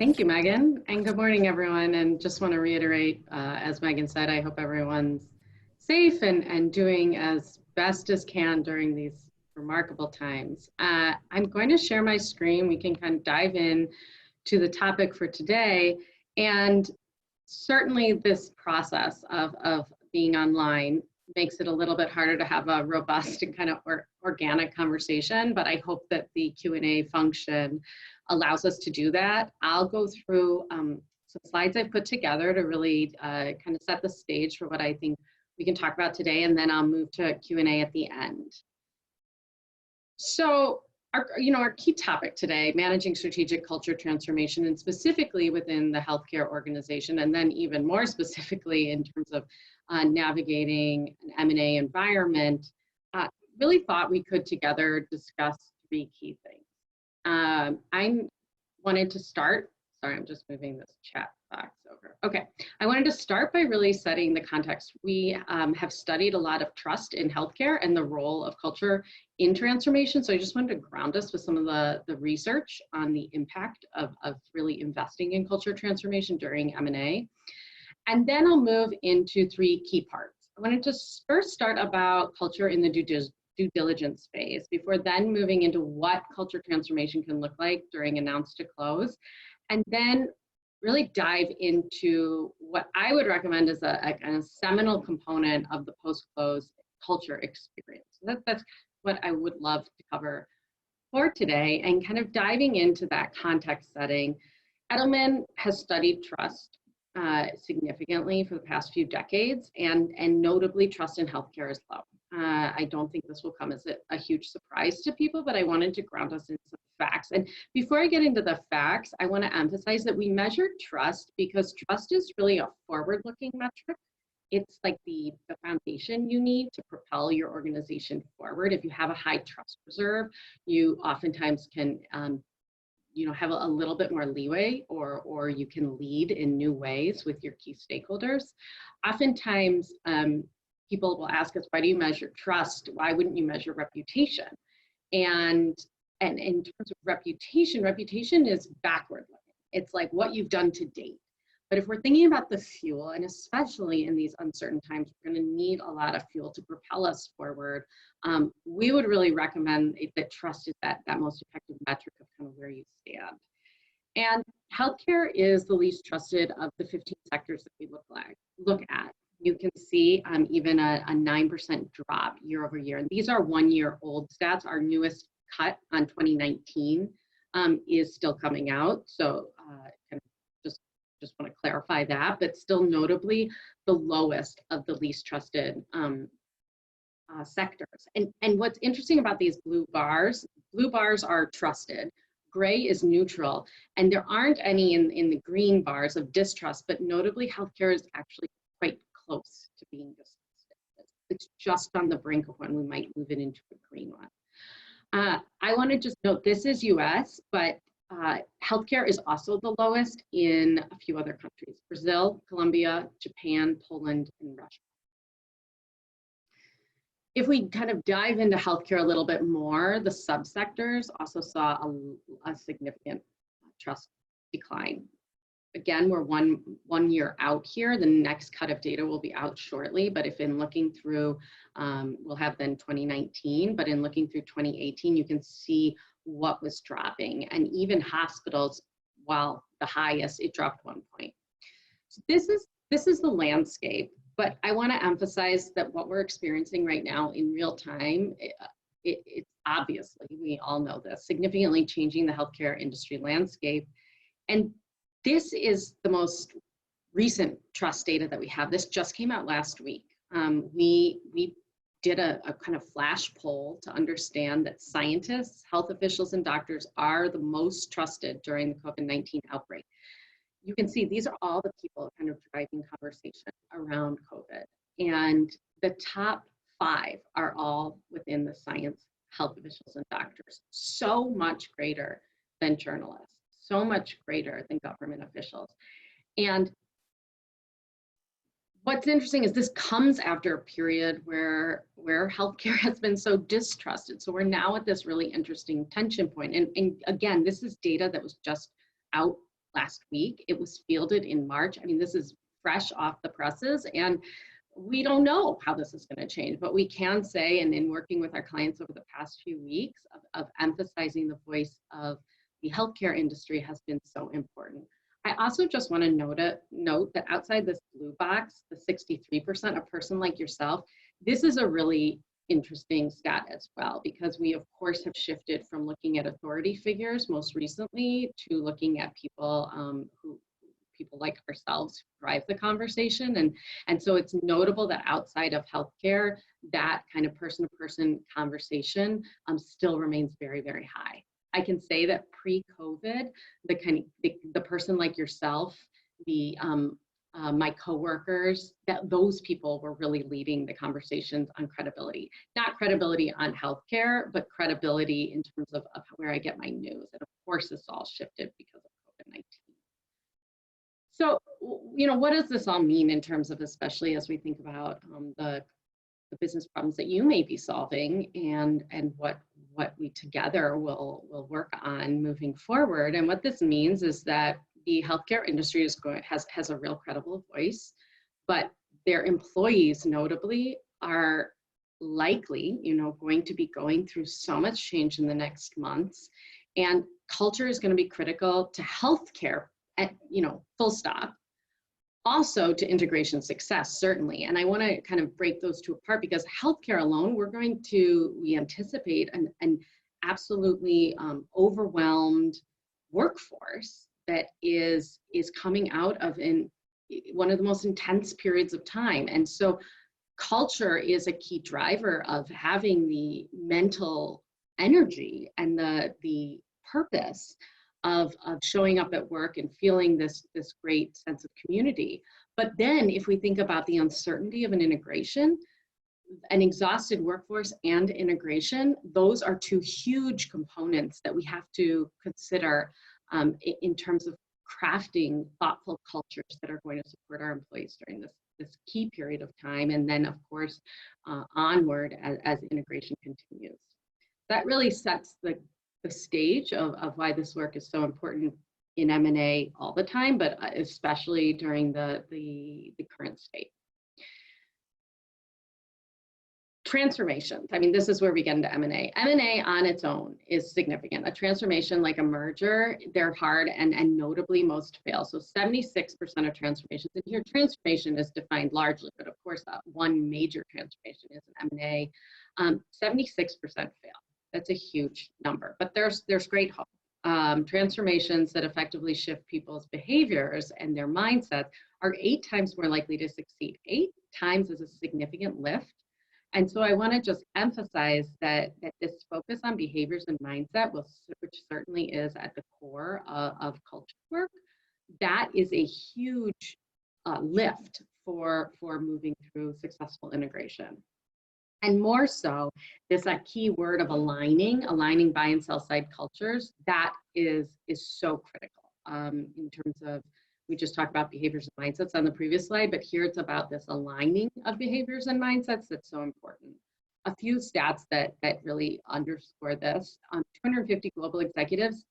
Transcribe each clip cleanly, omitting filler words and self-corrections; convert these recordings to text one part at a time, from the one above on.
Thank you, Megan, and good morning, everyone. And just want to reiterate, as Megan said, I hope everyone's safe and doing as best as can during these remarkable times. I'm going to share my screen. We can kind of dive in to the topic for today. And certainly this process of being online makes it a little bit harder to have a robust and kind of organic conversation, but I hope that the Q&A function allows us to do that. I'll go through some slides I've put together to really kind of set the stage for what I think we can talk about today, and then I'll move to Q&A at the end. So our key topic today, managing strategic culture transformation, and specifically within the healthcare organization, and then even more specifically in terms of navigating an M&A environment, really thought we could together discuss three key things. I wanted to start, sorry, I'm just moving this chat box over. Okay, I wanted to start by really setting the context. We have studied a lot of trust in healthcare and the role of culture in transformation. So I just wanted to ground us with some of the research on the impact of really investing in culture transformation during M&A. And then I'll move into three key parts. I wanted to first start about culture in the due diligence phase before then moving into what culture transformation can look like during announce to close, and then really dive into what I would recommend as a kind of seminal component of the post-close culture experience. So that's what I would love to cover for today, and kind of diving into that context setting. Edelman has studied trust significantly for the past few decades, and notably trust in healthcare is low. I don't think this will come as a huge surprise to people, but I wanted to ground us in some facts. And before I get into the facts, I want to emphasize that we measure trust because trust is really a forward-looking metric. It's like the foundation you need to propel your organization forward. If you have a high trust reserve, you oftentimes can have a little bit more leeway, or you can lead in new ways with your key stakeholders. Oftentimes, people will ask us, why do you measure trust? Why wouldn't you measure reputation? And in terms of reputation is backward looking. It's like what you've done to date. But if we're thinking about the fuel, and especially in these uncertain times, we're going to need a lot of fuel to propel us forward. We would really recommend that trust is that most effective metric of kind of where you stand. And healthcare is the least trusted of the 15 sectors that we look at. You can see even a 9% drop year over year. And these are 1 year old stats. Our newest cut on 2019 is still coming out. So kind of just want to clarify that, but still notably the lowest of the least trusted sectors. And what's interesting about these blue bars are trusted. Gray is neutral, and there aren't any in the green bars of distrust, but notably healthcare is actually quite close to being distrusted. It's just on the brink of when we might move it into a green one. I want to just note this is US, but healthcare is also the lowest in a few other countries: Brazil, Colombia, Japan, Poland, and Russia. If we kind of dive into healthcare a little bit more, the subsectors also saw a significant trust decline. Again, we're one year out here. The next cut of data will be out shortly, but if in looking through, we'll have then 2019, but in looking through 2018, you can see what was dropping. And even hospitals, while the highest, it dropped 1 point. So this is the landscape, but I want to emphasize that what we're experiencing right now in real time, it's obviously, we all know this, significantly changing the healthcare industry landscape. And this is the most recent trust data that we have. This just came out last week. We did a kind of flash poll to understand that scientists, health officials, and doctors are the most trusted during the COVID-19 outbreak. You can see these are all the people kind of driving conversation around COVID. And the top 5 are all within the science, health officials, and doctors. So much greater than journalists, so much greater than government officials. And what's interesting is this comes after a period where healthcare has been so distrusted. So we're now at this really interesting tension point. And again, this is data that was just out last week. It was fielded in March. I mean, this is fresh off the presses, and we don't know how this is going to change, but we can say, and in working with our clients over the past few weeks of emphasizing the voice of the healthcare industry has been so important. I also just want to note that outside this blue box, the 63%, a person like yourself, this is a really interesting stat as well, because we of course have shifted from looking at authority figures most recently to looking at people people like ourselves who drive the conversation. And so it's notable that outside of healthcare, that kind of person-to-person conversation still remains very, very high. I can say that pre-COVID, the person like yourself, my coworkers, that those people were really leading the conversations on credibility. Not credibility on healthcare, but credibility in terms of where I get my news. And of course, this all shifted because of COVID-19. So, what does this all mean in terms of, especially as we think about the business problems that you may be solving, and what we together will work on moving forward? And what this means is that the healthcare industry has a real credible voice, but their employees notably are likely, going to be going through so much change in the next months, and culture is going to be critical to healthcare at, full stop. Also to integration success, certainly. And I want to kind of break those two apart, because healthcare alone, we anticipate an absolutely overwhelmed workforce that is coming out of one of the most intense periods of time. And so culture is a key driver of having the mental energy and the purpose of showing up at work and feeling this great sense of community. But then if we think about the uncertainty of an integration, an exhausted workforce and integration, those are two huge components that we have to consider in terms of crafting thoughtful cultures that are going to support our employees during this key period of time, and then of course onward as integration continues. That really sets the stage of why this work is so important in M&A all the time, but especially during the current state. Transformations. I mean, this is where we get into M&A. M&A on its own is significant. A transformation like a merger, they're hard, and notably most fail. So 76% of transformations, and here transformation is defined largely, but of course one major transformation is an M&A. 76% fail. That's a huge number, but there's great hope. Transformations that effectively shift people's behaviors and their mindsets are 8 times more likely to succeed. 8 times is a significant lift. And so I want to just emphasize that this focus on behaviors and mindset, which certainly is at the core of culture work, that is a huge lift for moving through successful integration. And more so, this key word of aligning buy and sell side cultures, that is so critical in terms of, we just talked about behaviors and mindsets on the previous slide, but here it's about this aligning of behaviors and mindsets that's so important. A few stats that really underscore this. 250 global executives,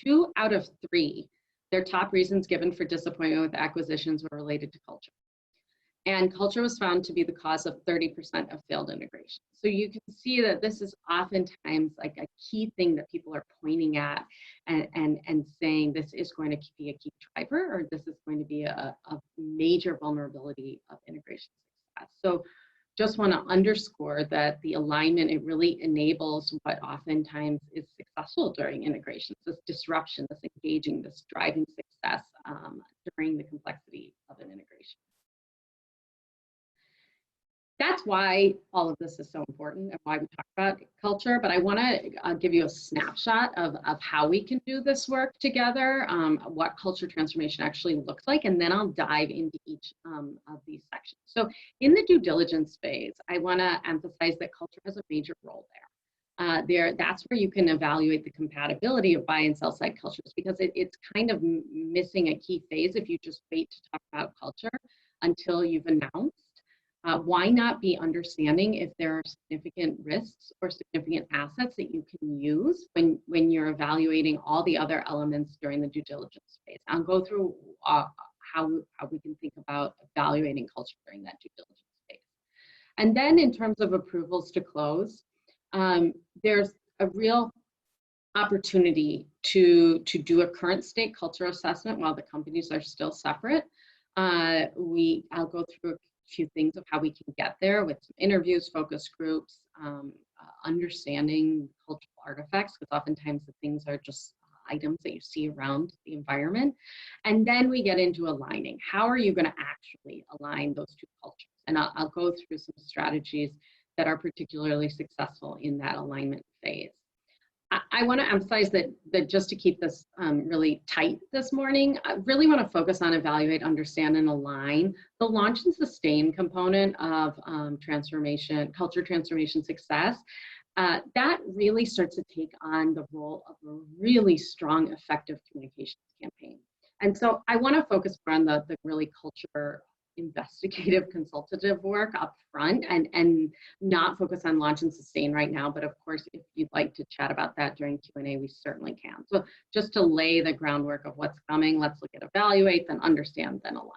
2 out of 3, their top reasons given for disappointment with acquisitions were related to culture. And culture was found to be the cause of 30% of failed integration. So you can see that this is oftentimes like a key thing that people are pointing at and saying this is going to be a key driver, or this is going to be a major vulnerability of integration success. So just want to underscore that the alignment, it really enables what oftentimes is successful during integrations, this disruption, this engaging, this driving success during the complexity of an integration. That's why all of this is so important and why we talk about culture, but I want to give you a snapshot of how we can do this work together, what culture transformation actually looks like, and then I'll dive into each of these sections. So in the due diligence phase, I want to emphasize that culture has a major role there. That's where you can evaluate the compatibility of buy and sell side cultures, because it's kind of missing a key phase if you just wait to talk about culture until you've announced Why not be understanding if there are significant risks or significant assets that you can use when you're evaluating all the other elements during the due diligence phase? I'll go through how we can think about evaluating culture during that due diligence phase. And then in terms of approvals to close, there's a real opportunity to do a current state culture assessment while the companies are still separate. I'll go through a few things of how we can get there with some interviews, focus groups, understanding cultural artifacts, because oftentimes the things are just items that you see around the environment. And then we get into aligning. How are you going to actually align those two cultures? And I'll go through some strategies that are particularly successful in that alignment phase. I want to emphasize that just to keep this really tight this morning, I really want to focus on evaluate, understand, and align. The launch and sustain component of culture transformation success, that really starts to take on the role of a really strong, effective communications campaign. And so I want to focus more on the really culture investigative consultative work up front and not focus on launch and sustain right now. But of course, if you'd like to chat about that during Q&A, we certainly can. So just to lay the groundwork of what's coming, let's look at evaluate, then understand, then align.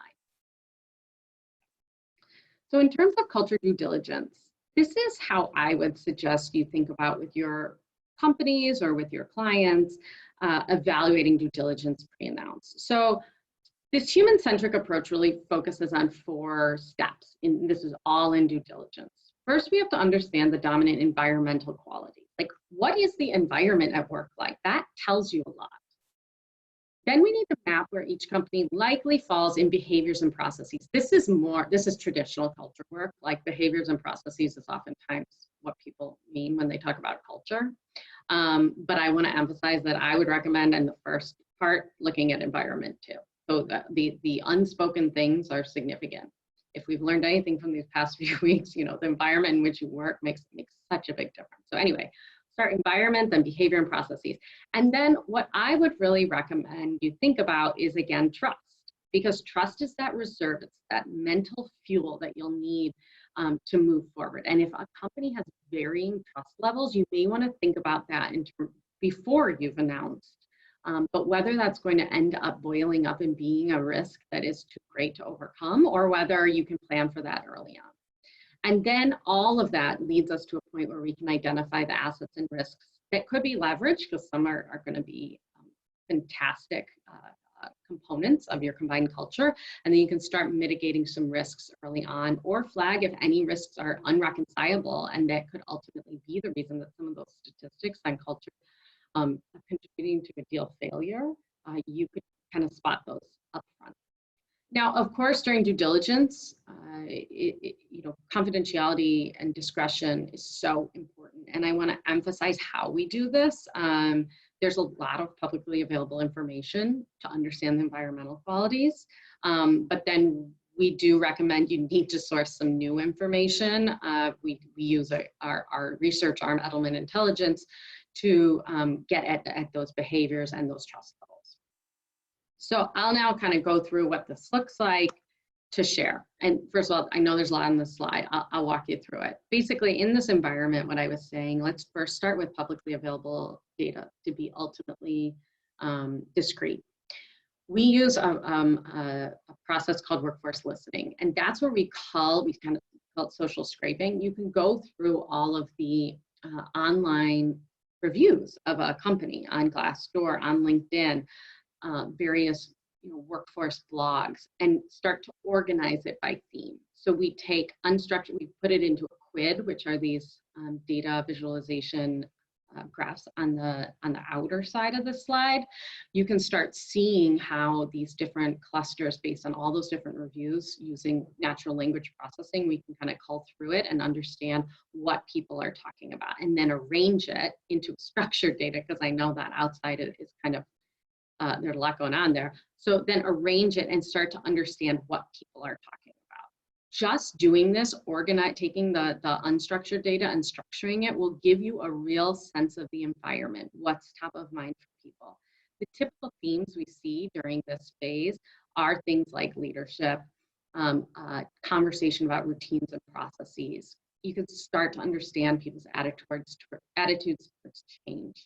So in terms of culture due diligence, this is how I would suggest you think about with your companies or with your clients, evaluating due diligence pre-announce. So this human-centric approach really focuses on 4 steps, and this is all in due diligence. First, we have to understand the dominant environmental quality. Like, what is the environment at work like? That tells you a lot. Then we need to map where each company likely falls in behaviors and processes. This is traditional culture work, like behaviors and processes is oftentimes what people mean when they talk about culture. But I want to emphasize that I would recommend in the first part, looking at environment too. So the unspoken things are significant. If we've learned anything from these past few weeks, the environment in which you work makes such a big difference. So anyway, start environment, then behavior and processes. And then what I would really recommend you think about is, again, trust. Because trust is that reserve, it's that mental fuel that you'll need to move forward. And if a company has varying trust levels, you may want to think about that before you've announced. But whether that's going to end up boiling up and being a risk that is too great to overcome, or whether you can plan for that early on. And then all of that leads us to a point where we can identify the assets and risks that could be leveraged, because some are going to be fantastic components of your combined culture. And then you can start mitigating some risks early on, or flag if any risks are unreconcilable, and that could ultimately be the reason that some of those statistics on culture contributing to a deal failure, you could kind of spot those up front. Now, of course, during due diligence, confidentiality and discretion is so important. And I want to emphasize how we do this. There's a lot of publicly available information to understand the environmental qualities, but then we do recommend you need to source some new information. We use our research arm, Edelman Intelligence, to get at those behaviors and those trust levels. So I'll now kind of go through what this looks like to share. And first of all, I know there's a lot on this slide. I'll walk you through it. Basically, in this environment, what I was saying, let's first start with publicly available data to be ultimately discrete. We use a process called workforce listening, and that's where we kind of call it social scraping. You can go through all of the online reviews of a company on Glassdoor, on LinkedIn, various workforce blogs, and start to organize it by theme. So we take unstructured, we put it into a quid, which are these data visualization graphs on the outer side of the slide. You can start seeing how these different clusters, based on all those different reviews, using natural language processing, we can kind of cull through it and understand what people are talking about, and then arrange it into structured data, because I know that outside it is kind of there's a lot going on there. So then arrange it and start to understand what people are talking about. Just doing this, taking the unstructured data and structuring it will give you a real sense of the environment, what's top of mind for people. The typical themes we see during this phase are things like leadership, conversation about routines and processes. You can start to understand people's attitudes towards change.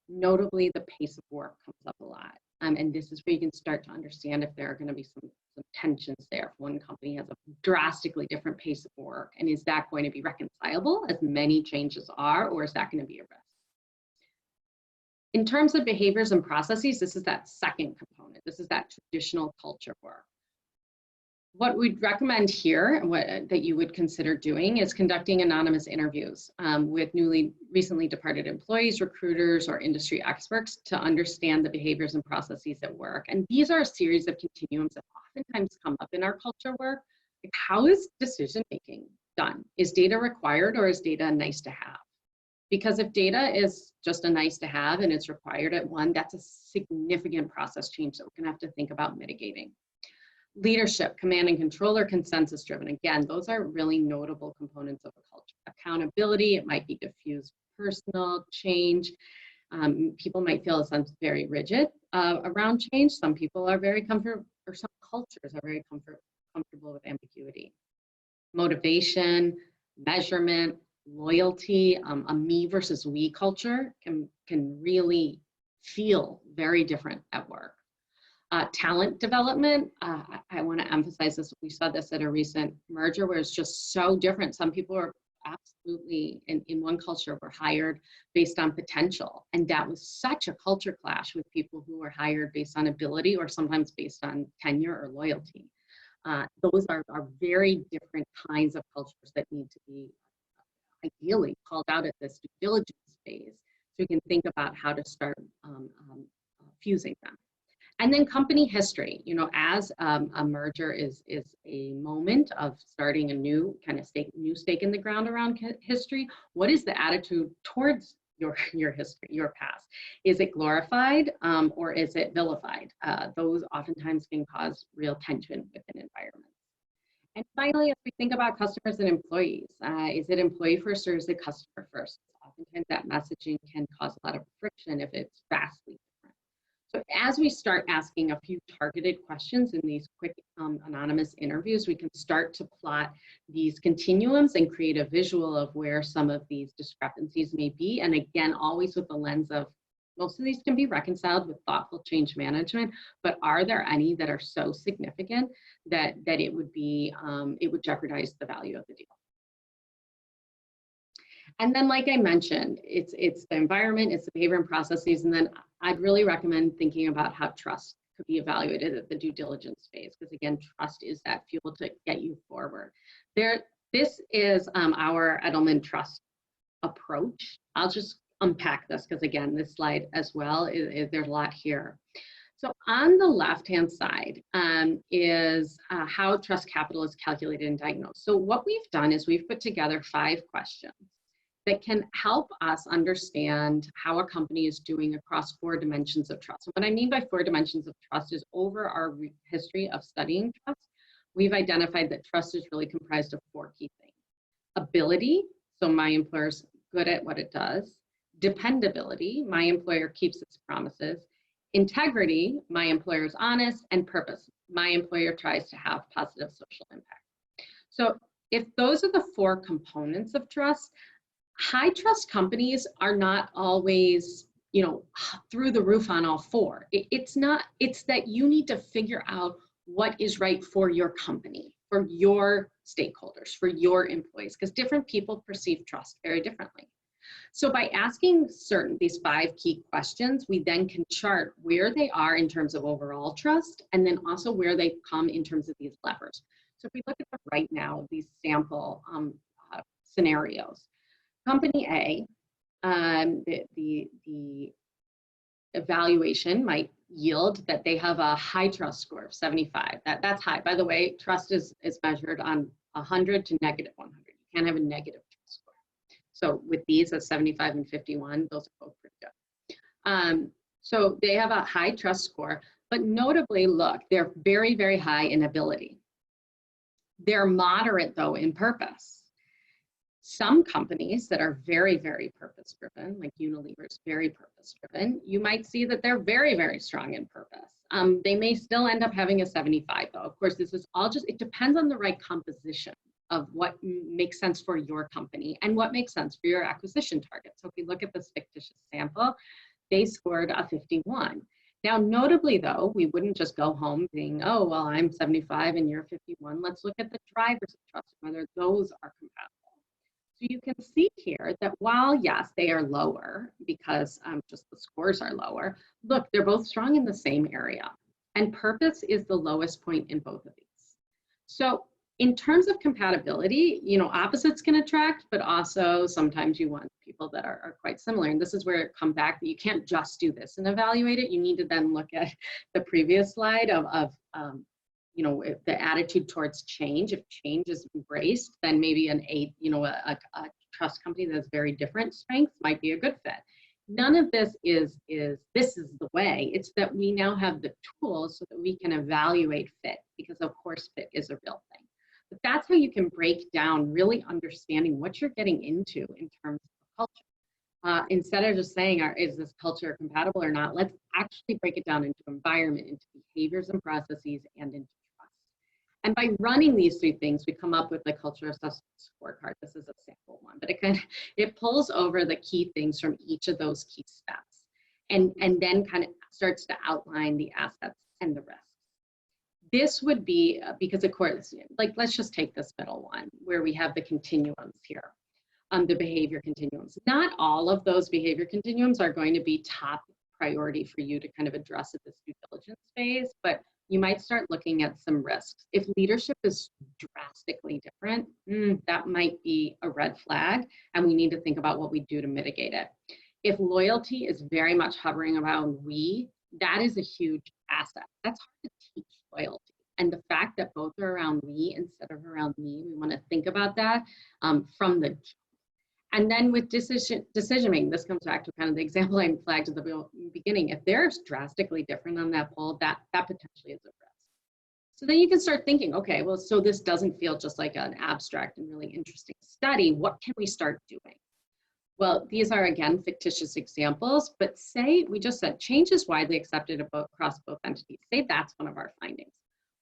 Notably, the pace of work comes up a lot. And this is where you can start to understand if there are going to be some tensions there. If one company has a drastically different pace of work, and is that going to be reconcilable, as many changes are, or is that going to be a risk? In terms of behaviors and processes, this is that second component. This is that traditional culture work. What we'd recommend here, that you would consider doing, is conducting anonymous interviews with recently departed employees, recruiters, or industry experts to understand the behaviors and processes at work. And these are a series of continuums that oftentimes come up in our culture work. Like, how is decision making done? Is data required, or is data nice to have? Because if data is just a nice to have and it's required at one, that's a significant process change that we're gonna have to think about mitigating. Leadership, command and control, or consensus driven. Again, those are really notable components of a culture. Accountability, it might be diffuse personal change. People might feel a sense very rigid around change. Some people are very comfortable, or some cultures are very comfortable with ambiguity. Motivation, measurement, loyalty, a me versus we culture can really feel very different at work. Talent development, I want to emphasize this. We saw this at a recent merger where it's just so different. Some people are absolutely, in one culture, were hired based on potential. And that was such a culture clash with people who were hired based on ability, or sometimes based on tenure or loyalty. Those are very different kinds of cultures that need to be ideally called out at this due diligence phase, so we can think about how to start fusing them. And then company history, as a merger is a moment of starting a new kind of stake in the ground around history. What is the attitude towards your history, your past? Is it glorified or is it vilified? Those oftentimes can cause real tension within environments. And finally, as we think about customers and employees, is it employee first or is it customer first? Oftentimes that messaging can cause a lot of friction if it's vastly different. So as we start asking a few targeted questions in these quick anonymous interviews, we can start to plot these continuums and create a visual of where some of these discrepancies may be. And again, always with the lens of, most of these can be reconciled with thoughtful change management, but are there any that are so significant that it would jeopardize the value of the deal? And then, like I mentioned, it's the environment, it's the behavior and processes, and then I'd really recommend thinking about how trust could be evaluated at the due diligence phase, because again, trust is that fuel to get you forward. This is our Edelman trust approach. I'll just unpack this, because again, this slide as well, there's a lot here. So on the left-hand side is how trust capital is calculated and diagnosed. So what we've done is we've put together 5 questions that can help us understand how a company is doing across 4 dimensions of trust. And what I mean by 4 dimensions of trust is, over our history of studying trust, we've identified that trust is really comprised of 4 key things. Ability, so my employer's good at what it does. Dependability, my employer keeps its promises. Integrity, my employer is honest. And purpose, my employer tries to have positive social impact. So if those are the 4 components of trust, high trust companies are not always, through the roof on all 4. It's that you need to figure out what is right for your company, for your stakeholders, for your employees, because different people perceive trust very differently. So by asking these 5 key questions, we then can chart where they are in terms of overall trust, and then also where they come in terms of these levers. So if we look at the right now, these sample scenarios, Company A, the evaluation might yield that they have a high trust score of 75. That's high. By the way, trust is measured on 100 to -100. You can't have a negative trust score. So with these at 75 and 51, those are both pretty good. So they have a high trust score, but notably, look, they're very, very high in ability. They're moderate though in purpose. Some companies that are very, very purpose-driven, like Unilever's very purpose-driven, you might see that they're very, very strong in purpose. They may still end up having a 75 though. Of course, this is all just, it depends on the right composition of what makes sense for your company and what makes sense for your acquisition target. So if we look at this fictitious sample, they scored a 51. Now, notably though, we wouldn't just go home being, oh, well, I'm 75 and you're 51. Let's look at the drivers of trust, whether those are compatible. So you can see here that while, yes, they are lower because just the scores are lower, look, they're both strong in the same area. And purpose is the lowest point in both of these. So in terms of compatibility, you know, opposites can attract, but also sometimes you want people that are quite similar. And this is where it comes back that you can't just do this and evaluate it. You need to then look at the previous slide of you know, the attitude towards change. If change is embraced, then maybe a trust company that's very different strengths might be a good fit. None of this is the way. It's that we now have the tools so that we can evaluate fit, because of course fit is a real thing. But that's how you can break down really understanding what you're getting into in terms of culture. Instead of just saying, is this culture compatible or not, let's actually break it down into environment, into behaviors and processes, and into trust. And by running these three things, we come up with the culture assessment scorecard. This is a sample one, but it pulls over the key things from each of those key steps, and then kind of starts to outline the assets and the risks. This would be, because of course, like let's just take this middle one where we have the continuums here, the behavior continuums. Not all of those behavior continuums are going to be top priority for you to kind of address at this due diligence phase, but you might start looking at some risks. If leadership is drastically different, that might be a red flag, and we need to think about what we do to mitigate it. If loyalty is very much hovering around we, that is a huge asset. That's hard to teach loyalty. And the fact that both are around we instead of around me, we want to think about that from the jump. And then with decision making, this comes back to kind of the example I flagged at the beginning. If they're drastically different on that poll, that potentially is a risk. So then you can start thinking, okay, well, so this doesn't feel just like an abstract and really interesting study. What can we start doing? Well, these are, again, fictitious examples, but say, we just said change is widely accepted across both entities. Say that's one of our findings.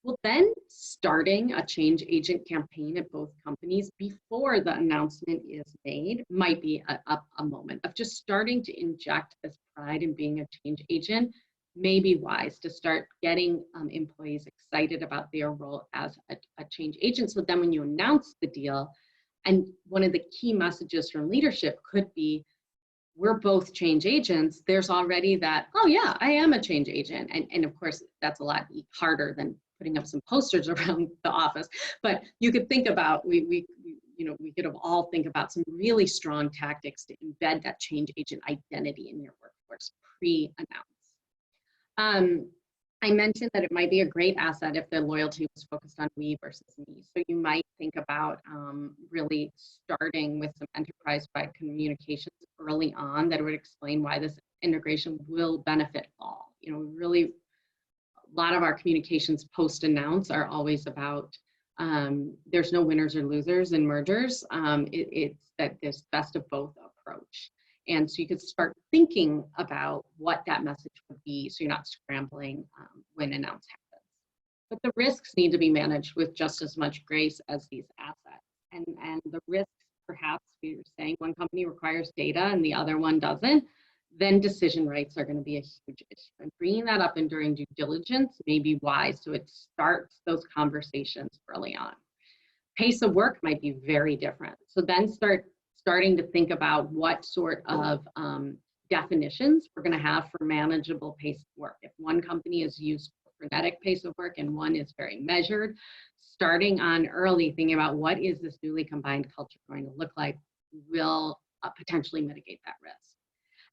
Well, then starting a change agent campaign at both companies before the announcement is made might be a moment of just starting to inject this pride in being a change agent. May be wise to start getting employees excited about their role as a change agent. So then when you announce the deal, and one of the key messages from leadership could be, we're both change agents, there's already that, oh yeah, I am a change agent. And of course, that's a lot harder than putting up some posters around the office. But you could think about, we could have all think about some really strong tactics to embed that change agent identity in your workforce pre-announce. I mentioned that it might be a great asset if the loyalty was focused on we versus me. So you might think about really starting with some enterprise-wide communications early on that would explain why this integration will benefit all. You know, really, a lot of our communications post-announce are always about there's no winners or losers in mergers. It's that this best of both approach. And so you could start thinking about what that message would be so you're not scrambling when announce happens. But the risks need to be managed with just as much grace as these assets. And the risks, perhaps we were saying one company requires data and the other one doesn't, then decision rights are going to be a huge issue. And bringing that up during due diligence may be wise, so it starts those conversations early on. Pace of work might be very different. So then starting to think about what sort of definitions we're going to have for manageable pace of work. If one company is used for frenetic pace of work and one is very measured, starting on early, thinking about what is this newly combined culture going to look like will potentially mitigate that risk.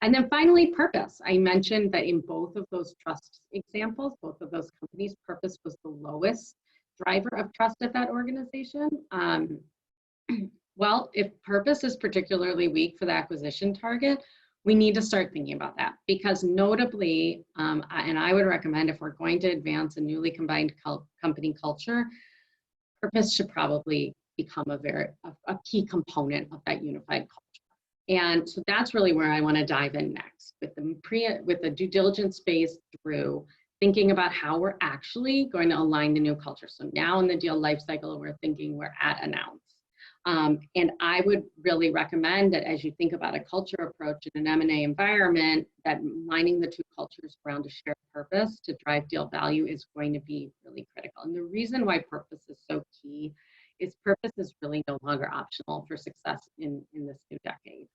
And then finally, purpose. I mentioned that in both of those trust examples, both of those companies, purpose was the lowest driver of trust at that organization. Well, if purpose is particularly weak for the acquisition target, we need to start thinking about that, because notably, and I would recommend if we're going to advance a newly combined company culture, purpose should probably become a key component of that unified culture. And so that's really where I want to dive in next with the due diligence phase through thinking about how we're actually going to align the new culture. So now in the deal life cycle, we're at announce. And I would really recommend that as you think about a culture approach in an M&A environment, that aligning the two cultures around a shared purpose to drive deal value is going to be really critical. And the reason why purpose is so key is purpose is really no longer optional for success in this new decade.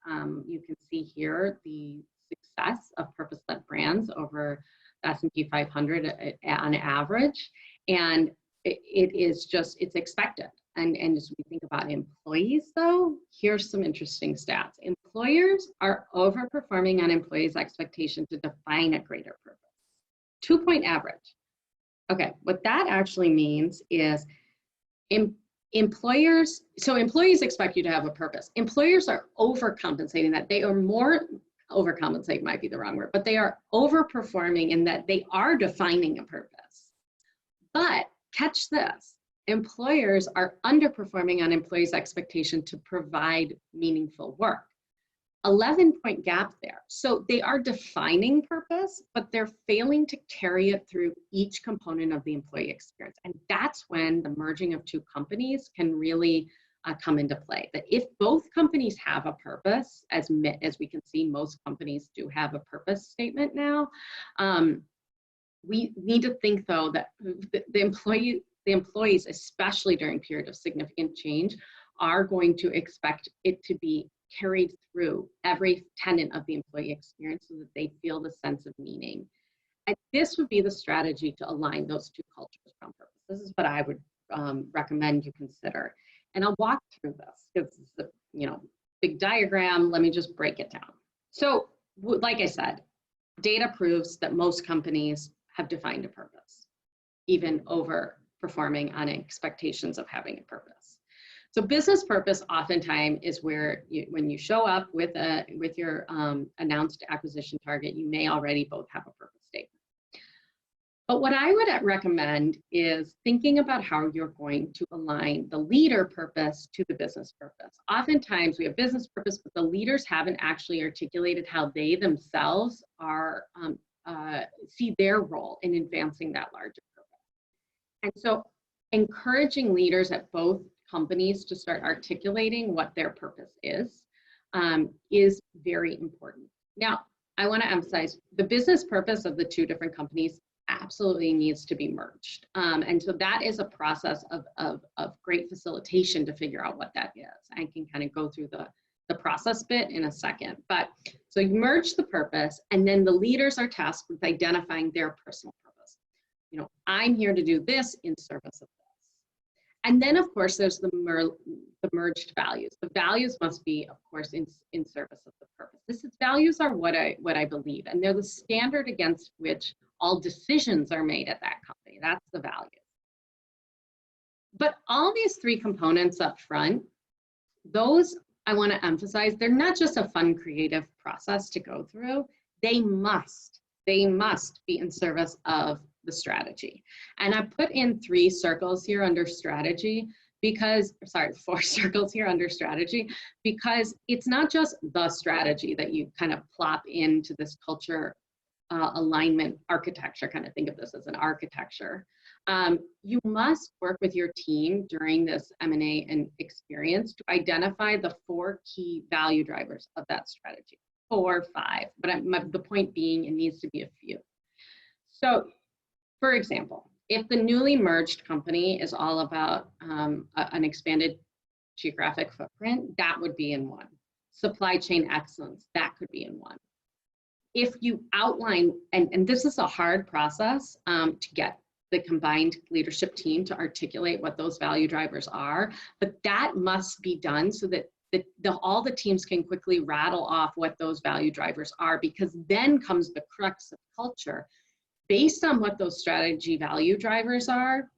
You can see here the success of purpose-led brands over the S&P 500 on average, and it's expected. And as we think about employees, though, here's some interesting stats. Employers are overperforming on employees' expectation to define a greater purpose. 2-point average. Okay, what that actually means is employees expect you to have a purpose. Employers are overcompensating that. They are more, overcompensate might be the wrong word, but they are overperforming in that they are defining a purpose. But catch this. Employers are underperforming on employees' expectation to provide meaningful work. 11-point gap there. So they are defining purpose, but they're failing to carry it through each component of the employee experience. And that's when the merging of two companies can really come into play. That if both companies have a purpose, as we can see, most companies do have a purpose statement now. We need to think, though, that the employees, especially during a period of significant change, are going to expect it to be carried through every tenet of the employee experience so that they feel the sense of meaning. And this would be the strategy to align those two cultures around purpose. This is what I would recommend you consider. And I'll walk through this because it's a big diagram. Let me just break it down. So like I said, data proves that most companies have defined a purpose, even overperforming on expectations of having a purpose. So business purpose oftentimes is where when you show up with your announced acquisition target, you may already both have a purpose statement. But what I would recommend is thinking about how you're going to align the leader purpose to the business purpose. Oftentimes we have business purpose, but the leaders haven't actually articulated how they themselves are see their role in advancing that larger purpose. And so encouraging leaders at both companies to start articulating what their purpose is very important. Now, I want to emphasize the business purpose of the two different companies absolutely needs to be merged. And so that is a process of great facilitation to figure out what that is. I can kind of go through the process bit in a second. But so you merge the purpose, and then the leaders are tasked with identifying their personal purpose. I'm here to do this in service of this. And then, of course, there's the merged values. The values must be, of course, in service of the purpose. Values are what I believe, and they're the standard against which all decisions are made at that company. That's the values. But all these three components up front, those I want to emphasize, they're not just a fun, creative process to go through. They must be in service of the strategy. And I put in 4 circles here under strategy because it's not just the strategy that you kind of plop into this culture alignment architecture, kind of think of this as an architecture. You must work with your team during this M&A and experience to identify the 4 key value drivers of that strategy. 4 or 5, but the point being it needs to be a few. So, for example, if the newly merged company is all about an expanded geographic footprint, that would be in 1. Supply chain excellence, that could be in 1. If you outline, and this is a hard process to get the combined leadership team to articulate what those value drivers are, but that must be done so that all the teams can quickly rattle off what those value drivers are, because then comes the crux of culture. Based on what those strategy value drivers are,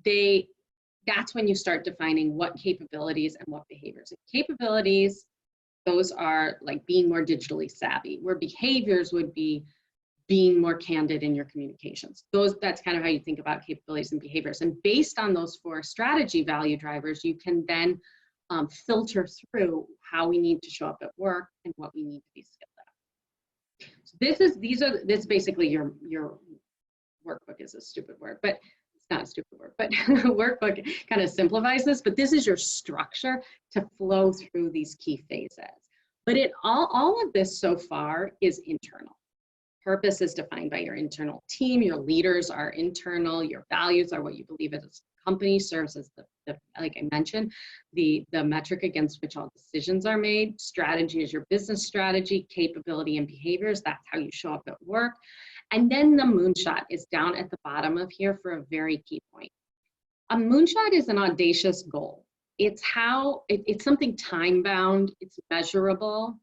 that's when you start defining what capabilities and what behaviors. And capabilities, those are like being more digitally savvy, where behaviors would be being more candid in your communications. That's kind of how you think about capabilities and behaviors. And based on those 4 strategy value drivers, you can then filter through how we need to show up at work and what we need to be skilled at. So this is basically your workbook. Is a stupid word, but it's not a stupid word, but workbook kind of simplifies this, but this is your structure to flow through these key phases. But all of this so far is internal. Purpose is defined by your internal team. Your leaders are internal. Your values are what you believe as a company, serves as like I mentioned, the metric against which all decisions are made. Strategy is your business strategy. Capability and behaviors, that's how you show up at work. And then the moonshot is down at the bottom of here for a very key point. A moonshot is an audacious goal. It's something time-bound, it's measurable.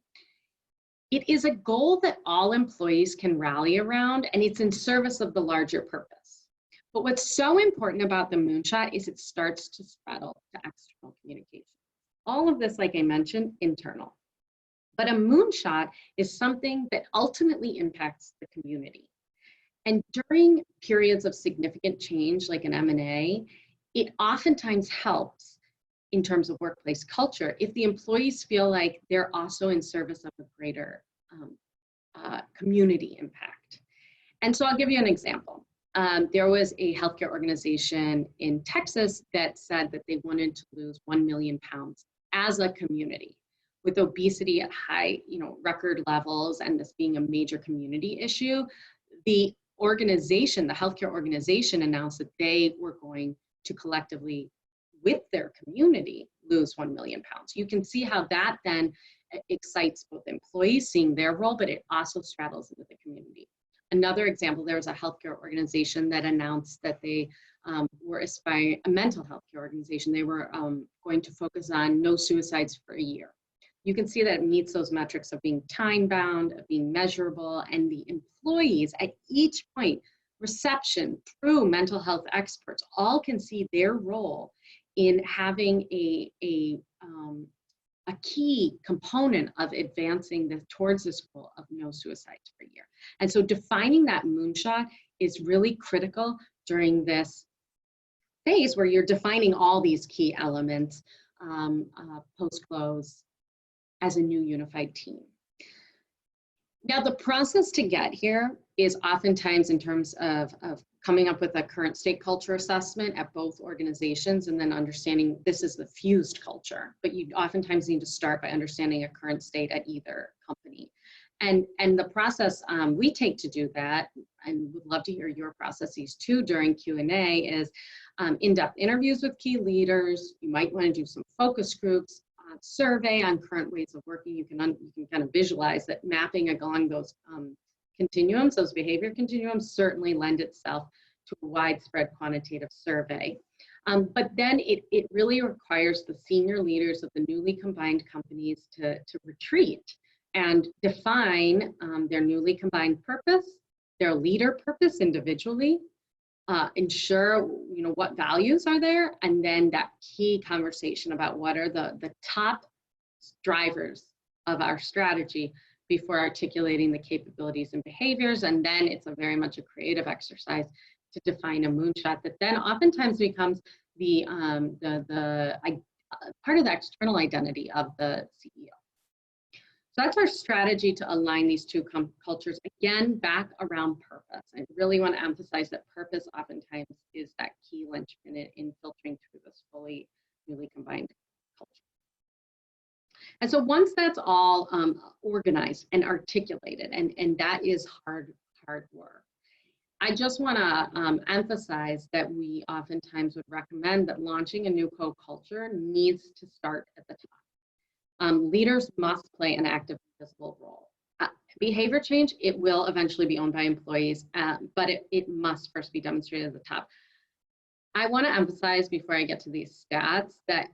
It is a goal that all employees can rally around, and it's in service of the larger purpose. But what's so important about the moonshot is it starts to straddle to external communication. All of this, like I mentioned, internal. But a moonshot is something that ultimately impacts the community. And during periods of significant change, like an M&A, it oftentimes helps in terms of workplace culture if the employees feel like they're also in service of a greater community impact. And so I'll give you an example. There was a healthcare organization in Texas that said that they wanted to lose 1 million pounds as a community, with obesity at high, record levels, and this being a major community issue. The organization, the healthcare organization, announced that they were going to collectively, with their community, lose 1 million pounds. You can see how that then excites both employees seeing their role, but it also straddles into the community. Another example, there was a healthcare organization that announced that they were aspiring, a mental health care organization, they were going to focus on no suicides for a year. You can see that it meets those metrics of being time-bound, of being measurable, and the employees at each point, reception, through mental health experts, all can see their role in having a key component of advancing towards this goal of no suicides per year. And so defining that moonshot is really critical during this phase where you're defining all these key elements post-close as a new unified team. Now, the process to get here is oftentimes in terms of coming up with a current state culture assessment at both organizations, and then understanding this is the fused culture, but you oftentimes need to start by understanding a current state at either company. And the process we take to do that, and would love to hear your processes too during Q&A, is in-depth interviews with key leaders. You might want to do some focus groups, survey on current ways of working. You can kind of visualize that mapping along those continuums, those behavior continuums, certainly lend itself to a widespread quantitative survey. But then it really requires the senior leaders of the newly combined companies to retreat and define their newly combined purpose, their leader purpose individually, ensure what values are there, and then that key conversation about what are the top drivers of our strategy before articulating the capabilities and behaviors. And then it's very much a creative exercise to define a moonshot that then oftentimes becomes the part of the external identity of the CEO. So that's our strategy to align these two cultures, again, back around purpose. I really want to emphasize that purpose oftentimes is that key linchpin in filtering through this fully newly combined culture. And so once that's all organized and articulated, and that is hard work, I just want to emphasize that we oftentimes would recommend that launching a new co-culture needs to start at the top. Leaders must play an active, visible role. Behavior change, it will eventually be owned by employees, but it must first be demonstrated at the top. I want to emphasize before I get to these stats that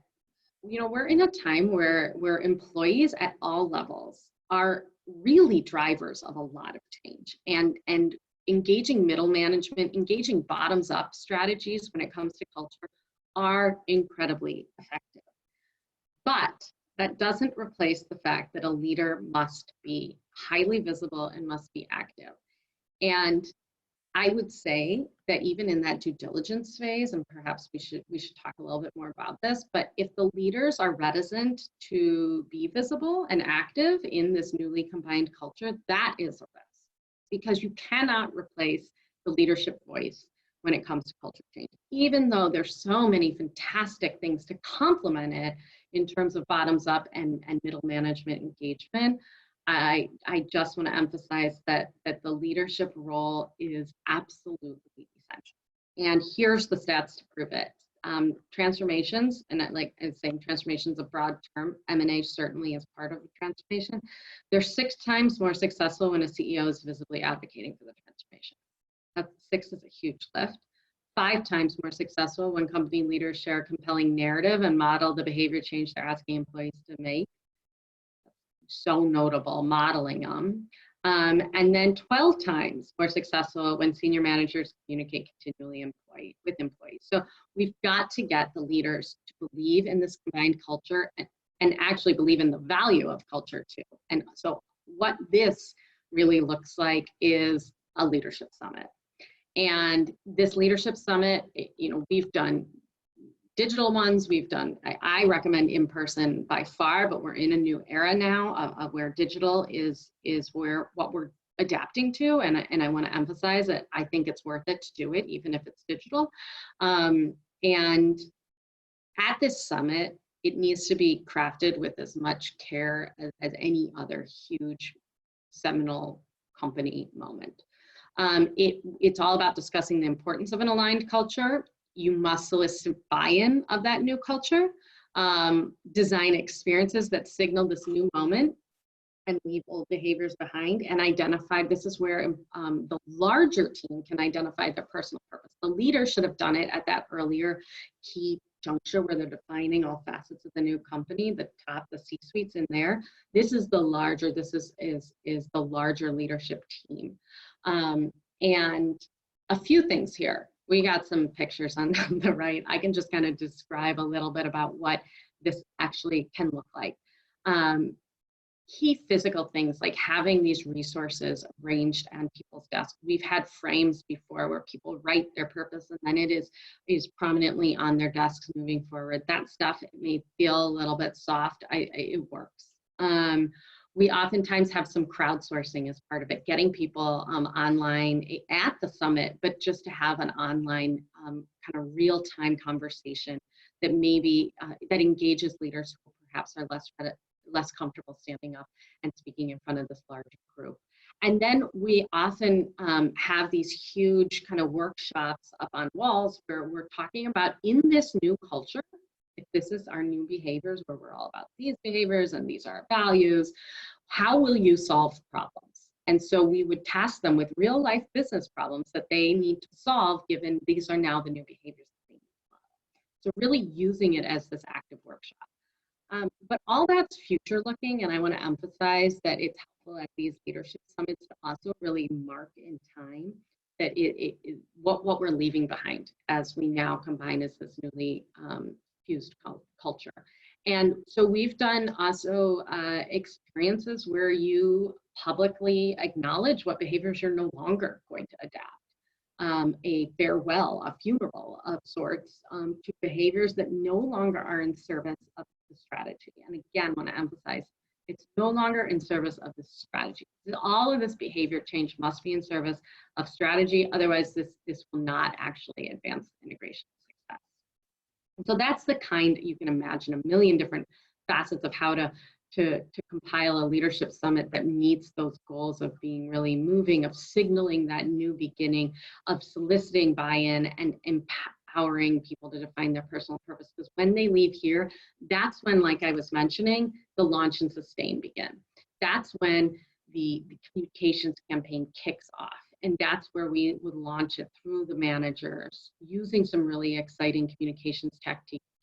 we're in a time where employees at all levels are really drivers of a lot of change, and engaging middle management, engaging bottoms up strategies when it comes to culture are incredibly effective. But that doesn't replace the fact that a leader must be highly visible and must be active. And I would say that even in that due diligence phase, and perhaps we should talk a little bit more about this, but if the leaders are reticent to be visible and active in this newly combined culture, that is a risk, because you cannot replace the leadership voice when it comes to culture change. Even though there's so many fantastic things to complement it in terms of bottoms up and middle management engagement, I just want to emphasize that the leadership role is absolutely essential. And here's the stats to prove it. Transformations, and like I was saying, transformation is a broad term. M&A certainly is part of a transformation. They're 6 times more successful when a CEO is visibly advocating for the transformation. That's 6 is a huge lift. 5 times more successful when company leaders share a compelling narrative and model the behavior change they're asking employees to make. So notable, modeling them. And then 12 times more successful when senior managers communicate continually with employees. So we've got to get the leaders to believe in this combined culture and actually believe in the value of culture too. And so what this really looks like is a leadership summit. And this leadership summit, we've done digital ones, we've done, I recommend in person by far, but we're in a new era now of where digital is where what we're adapting to, and I want to emphasize that I think it's worth it to do it, even if it's digital. And at this summit, it needs to be crafted with as much care as any other huge seminal company moment. It's all about discussing the importance of an aligned culture. You must solicit buy-in of that new culture, design experiences that signal this new moment and leave old behaviors behind, and identify, this is where the larger team can identify their personal purpose. The leader should have done it at that earlier key juncture where they're defining all facets of the new company, the C-suites in there. This is the larger, this is the larger leadership team. And a few things here. We got some pictures on the right. I can just kind of describe a little bit about what this actually can look like. Key physical things like having these resources arranged on people's desks. We've had frames before where people write their purpose and then it is prominently on their desks moving forward. That stuff, it may feel a little bit soft. It works. We oftentimes have some crowdsourcing as part of it, getting people online at the summit, but just to have an online kind of real-time conversation that maybe that engages leaders who perhaps are less comfortable standing up and speaking in front of this larger group. And then we often have these huge kind of workshops up on walls where we're talking about, in this new culture, if this is our new behaviors, where we're all about these behaviors and these are our values, how will you solve problems? And so we would task them with real life business problems that they need to solve, given these are now the new behaviors that they need to model. So really using it as this active workshop. But all that's future looking, and I want to emphasize that it's helpful at these leadership summits to also really mark in time that what we're leaving behind as we now combine as this newly fused culture. And so we've done also experiences where you publicly acknowledge what behaviors you're no longer going to adapt. A farewell, a funeral of sorts to behaviors that no longer are in service of the strategy. And again, want to emphasize, it's no longer in service of the strategy. All of this behavior change must be in service of strategy. Otherwise, this will not actually advance integration success. And so that's the kind, you can imagine a million different facets of how to compile a leadership summit that meets those goals of being really moving, of signaling that new beginning, of soliciting buy-in and empowering people to define their personal purpose. Because when they leave here, that's when, like I was mentioning, the launch and sustain begin. That's when the communications campaign kicks off. And that's where we would launch it through the managers, using some really exciting communications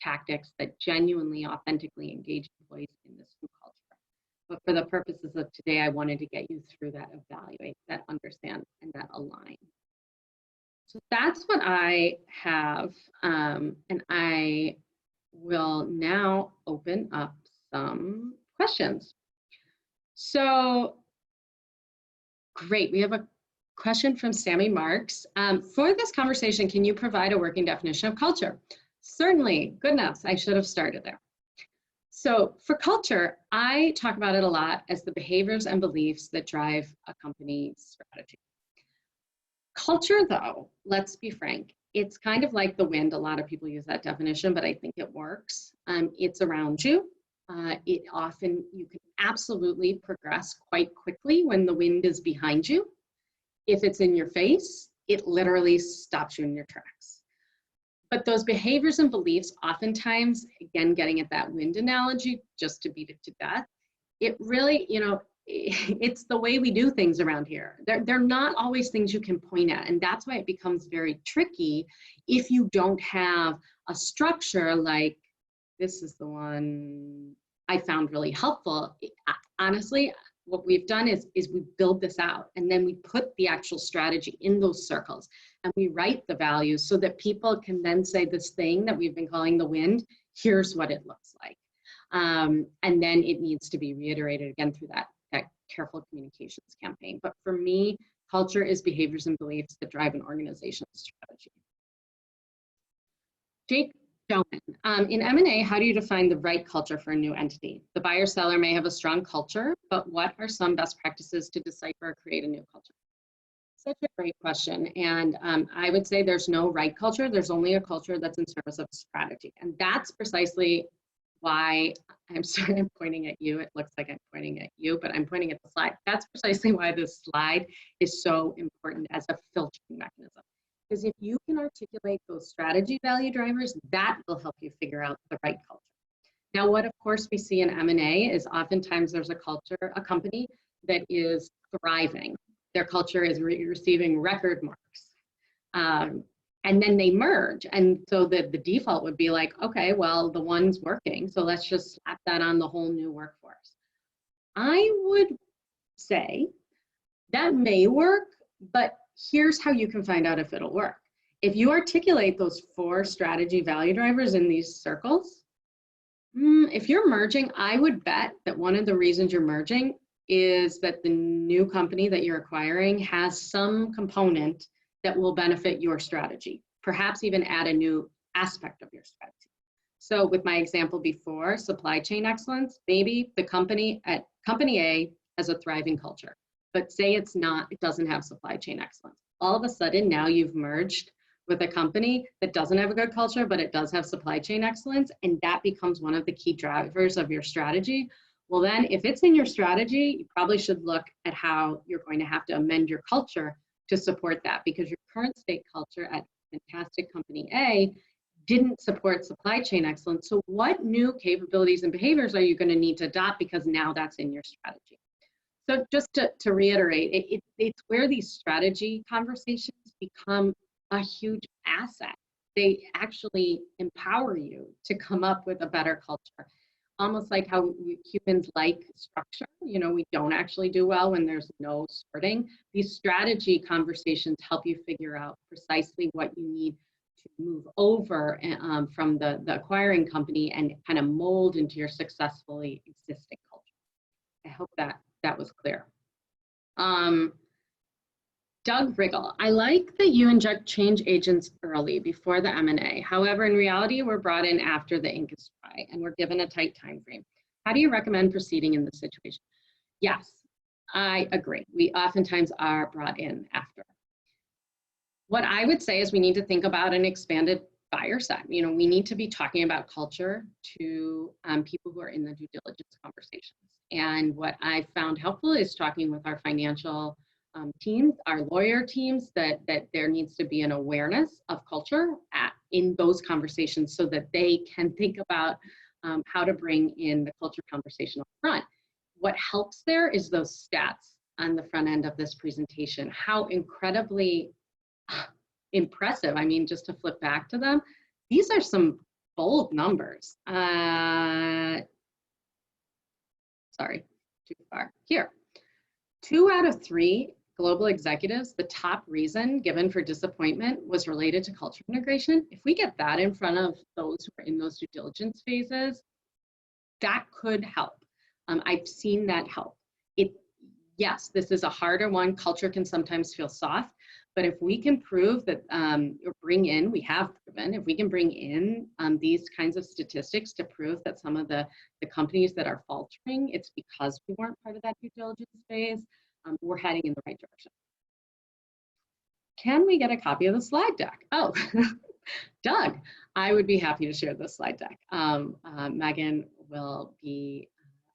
tactics that genuinely, authentically engage employees in this new culture. But for the purposes of today, I wanted to get you through that, evaluate, that understand, and that align. So that's what I have, and I will now open up some questions. So, great, we have a question from Sammy Marks. For this conversation, can you provide a working definition of culture? Certainly. Goodness, I should have started there. So for culture, I talk about it a lot as the behaviors and beliefs that drive a company's strategy. Culture, though, let's be frank, it's kind of like the wind. A lot of people use that definition, but I think it works. It's around you. You can absolutely progress quite quickly when the wind is behind you. If it's in your face, it literally stops you in your tracks. But those behaviors and beliefs, oftentimes, again, getting at that wind analogy, just to beat it to death, it really, it's the way we do things around here. They're not always things you can point at. And that's why it becomes very tricky if you don't have a structure like, this is the one I found really helpful. Honestly, what we've done is we build this out, and then we put the actual strategy in those circles, and we write the values so that people can then say this thing that we've been calling the wind, here's what it looks like. And then it needs to be reiterated again through that careful communications campaign. But for me, culture is behaviors and beliefs that drive an organization's strategy. Jake Doman, in M&A, how do you define the right culture for a new entity? The buyer seller may have a strong culture, but what are some best practices to decipher or create a new culture? Such a great question. And I would say there's no right culture. There's only a culture that's in service of strategy. And that's precisely why I'm sorry, I'm pointing at you. It looks like I'm pointing at you, but I'm pointing at the slide. That's precisely why this slide is so important as a filtering mechanism. Because if you can articulate those strategy value drivers, that will help you figure out the right culture. Now, what of course we see in M&A is oftentimes there's a company that is thriving. Their culture is receiving record marks. And then they merge. And so the default would be like, okay, well, the one's working, so let's just slap that on the whole new workforce. I would say that may work, but here's how you can find out if it'll work. If you articulate those 4 strategy value drivers in these circles, if you're merging, I would bet that one of the reasons you're merging is that the new company that you're acquiring has some component that will benefit your strategy, perhaps even add a new aspect of your strategy. So with my example before, supply chain excellence, maybe the company A has a thriving culture, but say it doesn't have supply chain excellence. All of a sudden now you've merged with a company that doesn't have a good culture, but it does have supply chain excellence, and that becomes one of the key drivers of your strategy. Well then, if it's in your strategy, you probably should look at how you're going to have to amend your culture to support that, because your current state culture at fantastic company A didn't support supply chain excellence. So what new capabilities and behaviors are you going to need to adopt, because now that's in your strategy? So just to reiterate, it's where these strategy conversations become a huge asset. They actually empower you to come up with a better culture. Almost like how humans like structure, we don't actually do well when there's no sorting. These strategy conversations help you figure out precisely what you need to move over from the acquiring company and kind of mold into your successfully existing culture. I hope that was clear. Doug Riggle, I like that you inject change agents early before the M&A. However, in reality, we're brought in after the ink is dry and we're given a tight time frame. How do you recommend proceeding in this situation? Yes, I agree. We oftentimes are brought in after. What I would say is we need to think about an expanded buyer set. We need to be talking about culture to people who are in the due diligence conversations. And what I found helpful is talking with our financial teams, our lawyer teams, that there needs to be an awareness of culture in those conversations so that they can think about how to bring in the culture conversation up front. What helps there is those stats on the front end of this presentation, how incredibly impressive. I mean, just to flip back to them, these are some bold numbers. Sorry, too far. Here, 2 out of 3 global executives, the top reason given for disappointment was related to culture integration. If we get that in front of those who are in those due diligence phases, that could help. I've seen that help. yes, this is a harder one. Culture can sometimes feel soft, but if we can prove that, or bring in, we have proven, if we can bring in these kinds of statistics to prove that some of the companies that are faltering, it's because we weren't part of that due diligence phase, we're heading in the right direction. Can we get a copy of the slide deck? Oh, Doug, I would be happy to share the slide deck. Megan will be,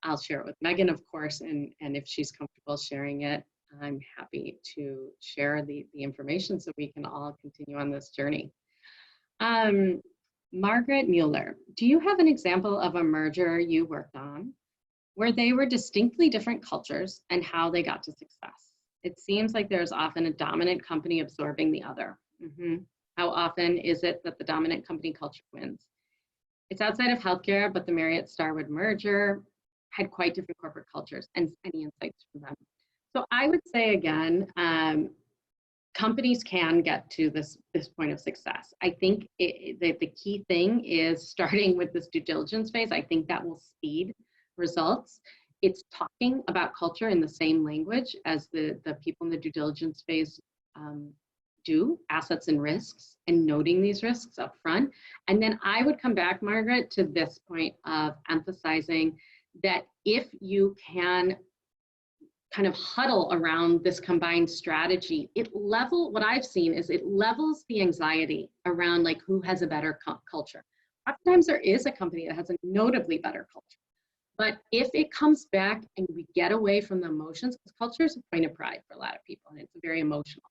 I'll share it with Megan, of course, and if she's comfortable sharing it, I'm happy to share the information so we can all continue on this journey. Margaret Mueller, do you have an example of a merger you worked on where they were distinctly different cultures and how they got to success? It seems like there's often a dominant company absorbing the other. How often is it that the dominant company culture wins? It's outside of healthcare, but the Marriott Starwood merger had quite different corporate cultures, and any insights from them? So I would say again, companies can get to this point of success. I think the key thing is starting with this due diligence phase. I think that will speed results. It's talking about culture in the same language as the people in the due diligence phase do, assets and risks, and noting these risks up front. And then I would come back, Margaret, to this point of emphasizing that if you can kind of huddle around this combined strategy, what I've seen is it levels the anxiety around like who has a better culture. Oftentimes there is a company that has a notably better culture. But if it comes back and we get away from the emotions, because culture is a point of pride for a lot of people and it's very emotional.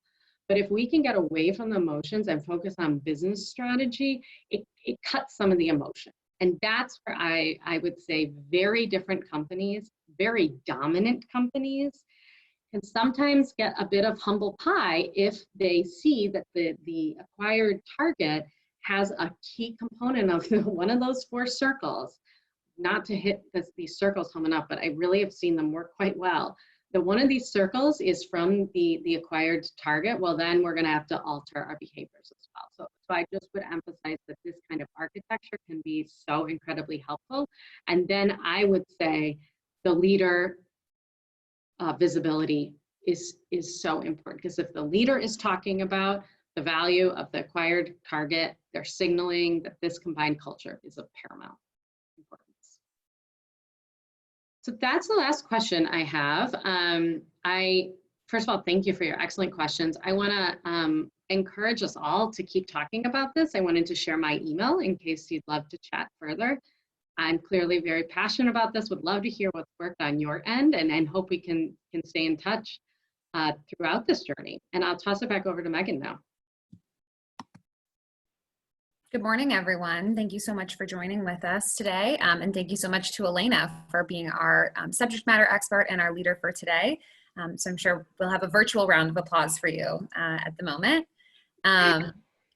But if we can get away from the emotions and focus on business strategy, it cuts some of the emotion. And that's where I would say very different companies, very dominant companies, can sometimes get a bit of humble pie if they see that the acquired target has a key component of one of those four circles. Not to hit these circles coming up, but I really have seen them work quite well. The one of these circles is from the acquired target. Well, then we're going to have to alter our behaviors as well. So I just would emphasize that this kind of architecture can be so incredibly helpful. And then I would say the leader visibility is so important, because if the leader is talking about the value of the acquired target, they're signaling that this combined culture is of paramount importance. So that's the last question I have. First of all, thank you for your excellent questions. I want to encourage us all to keep talking about this. I wanted to share my email in case you'd love to chat further. I'm clearly very passionate about this, would love to hear what's worked on your end, and hope we can stay in touch throughout this journey. And I'll toss it back over to Megan now. Good morning, everyone. Thank you so much for joining with us today. And thank you so much to Elena for being our subject matter expert and our leader for today. So I'm sure we'll have a virtual round of applause for you at the moment.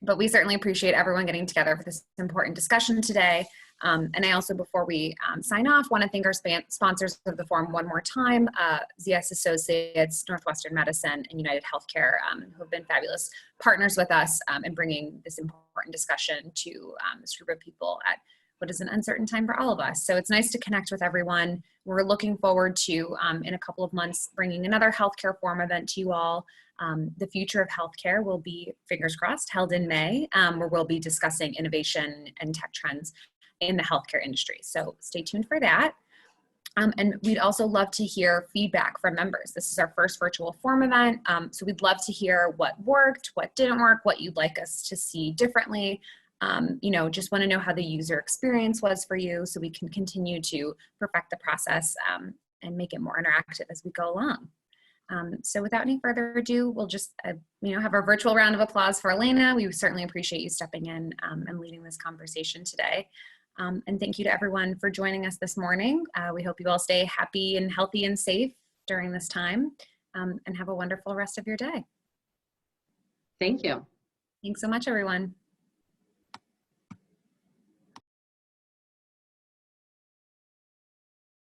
But we certainly appreciate everyone getting together for this important discussion today. And I also, before we sign off, want to thank our sponsors of the forum one more time, ZS Associates, Northwestern Medicine, and United Healthcare, who have been fabulous partners with us in bringing this important discussion to this group of people at what is an uncertain time for all of us. So it's nice to connect with everyone. We're looking forward to, in a couple of months, bringing another healthcare forum event to you all. The future of healthcare will be, fingers crossed, held in May, where we'll be discussing innovation and tech trends in the healthcare industry. So stay tuned for that. And we'd also love to hear feedback from members. This is our first virtual forum event. So we'd love to hear what worked, what didn't work, what you'd like us to see differently. Just want to know how the user experience was for you so we can continue to perfect the process and make it more interactive as we go along. So without any further ado, we'll just have our virtual round of applause for Elena. We certainly appreciate you stepping in and leading this conversation today. And thank you to everyone for joining us this morning. We hope you all stay happy and healthy and safe during this time, and have a wonderful rest of your day. Thank you. Thanks so much, everyone.